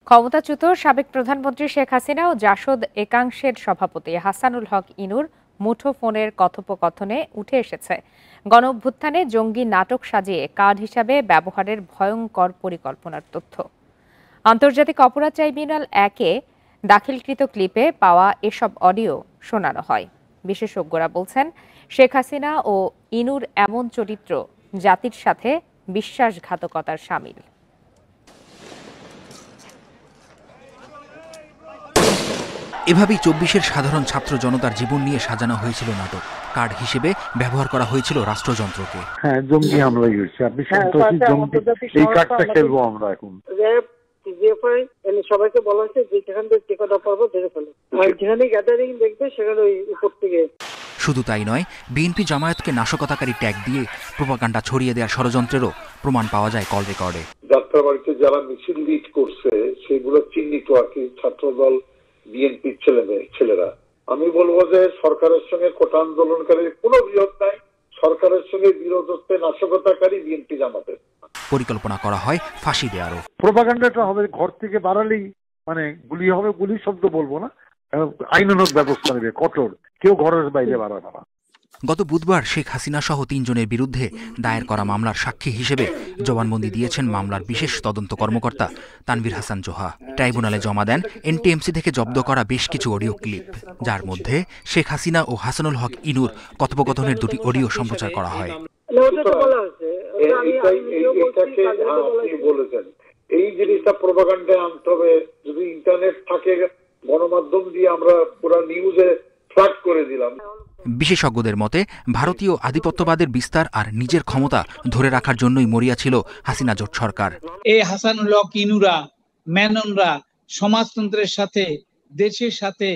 ক্ষমতাচ্যুত সাবেক প্রধানমন্ত্রী শেখ হাসিনা ও জাসদ একাংশের সভাপতি হাসানুল হক ইনুর মুঠোফোনের কথোপকথনে উঠে এসেছে গণঅভ্যুত্থানে জঙ্গি নাটক সাজিয়ে কার্ড হিসাবে ব্যবহারের ভয়ঙ্কর পরিকল্পনার তথ্য। আন্তর্জাতিক অপরাধ ট্রাইব্যুনাল 1-এ দাখিলকৃত ক্লিপে পাওয়া এসব অডিও শোনানো হয়। বিশেষজ্ঞরা বলছেন, শেখ হাসিনা ও ইনুর এমন চরিত্র জাতির সাথে বিশ্বাসঘাতকতার শামিল। এভাবেই ২৪-এর সাধারণ ছাত্র জনতার জীবন নিয়ে সাজানো হয়েছিল নাটক। কার্ড হিসেবে ব্যবহার করা হয়েছিল রাষ্ট্রযন্ত্রকে। হ্যাঁ, জঙ্গি হামলা হয়েছে। আপনি সন্ত্রাসী জঙ্গি এই কার্ডটা খেলবো আমরা এখন। সবাইকে বলা হয়েছে যে যেখান থেকে টিকাটা পারবো ধরে ফেলো, আর যেখানে গ্যাদারিং দেখবে সেখানে ওই উপর থেকে। শুধু তাই নয়, বিএনপি জামায়াতকে নাশকতাকারী ট্যাগ দিয়ে প্রোপাগান্ডা ছড়িয়ে দেওয়ার ষড়যন্ত্রেরও প্রমাণ পাওয়া যায় কল রেকর্ডে। যাত্রাবাড়িতে যারা মিছিল লিড করছে সেগুলো চিহ্নিত আর কি ছাত্রদল বিএনপির ছেলেরা। আমি বলবো যে সরকারের সঙ্গে কোটা আন্দোলনকারীর কোনো বিরোধ নাই, সরকারের সঙ্গে বিরোধ হচ্ছে নাশকতাকারী বিএনপি জামাতের। পরিকল্পনা করা হয় ফাঁসি দেওয়ারও। প্রোপাগান্ডাটা হবে ঘর থেকে বাড়ালেই মানে গুলি হবে, গুলি শব্দ বলবো না, আইনানুগ ব্যবস্থা নেবে কঠোর, কেউ ঘরের বাইরে বাড়াবে না। গত বুধবার শেখ হাসিনা সহ ৩ জনের বিরুদ্ধে দায়ের করা মামলার সাক্ষী হিসেবে জবানবন্দি দিয়েছেন মামলার বিশেষ তদন্ত কর্মকর্তা তানভীর হাসান জোহা। ট্রাইব্যুনালে জমা দেন এনটিএমসি থেকে জব্দ করা বেশ কিছু অডিও ক্লিপ, যার মধ্যে শেখ হাসিনা ও হাসানুল হক ইনুর কথোপকথনের 2টি অডিও সম্প্রচার করা হয়। এই জিনিসটা প্রোপাগান্ডায় আনতে হবে। যদি ইন্টারনেট থাকে, গণমাধ্যম দিয়ে আমরা পুরো নিউজে ফ্ল্যাট করে দিলাম। বিশেষজ্ঞদের মতে ভারতীয় আধিপত্যবাদের বিস্তার আর নিজের ক্ষমতা ধরে রাখার জন্যই মরিয়া ছিল হাসিনা জোট সরকার। এই হাসানুল হক ইনুরা, মেননরা সমাজতন্ত্রের সাথে, দেশের সাথে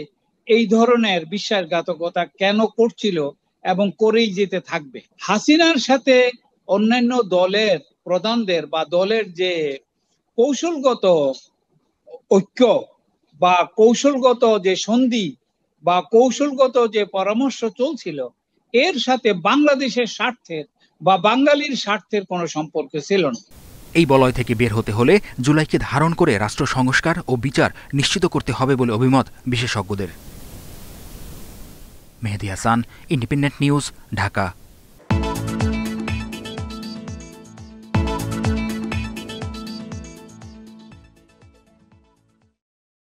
এই ধরনের বিশ্বাসঘাতকতা কেন করছিল এবং করেই যেতে থাকবে। হাসিনার সাথে অন্যান্য দলের প্রধানদের বা দলের যে কৌশলগত ঐক্য বা কৌশলগত যে সন্ধি বা কৌশলগত যে পরামর্শ চলছিল, এর সাথে বাংলাদেশের স্বার্থের বা বাঙালির স্বার্থের কোনো সম্পর্ক ছিল না। এই বলয় থেকে বের হতে হলে জুলাইকে ধারণ করে রাষ্ট্র সংস্কার ও বিচার নিশ্চিত করতে হবে বলে অভিমত বিশেষজ্ঞদের। মেহেদী হাসান, ইন্ডিপেন্ডেন্ট নিউজ, ঢাকা।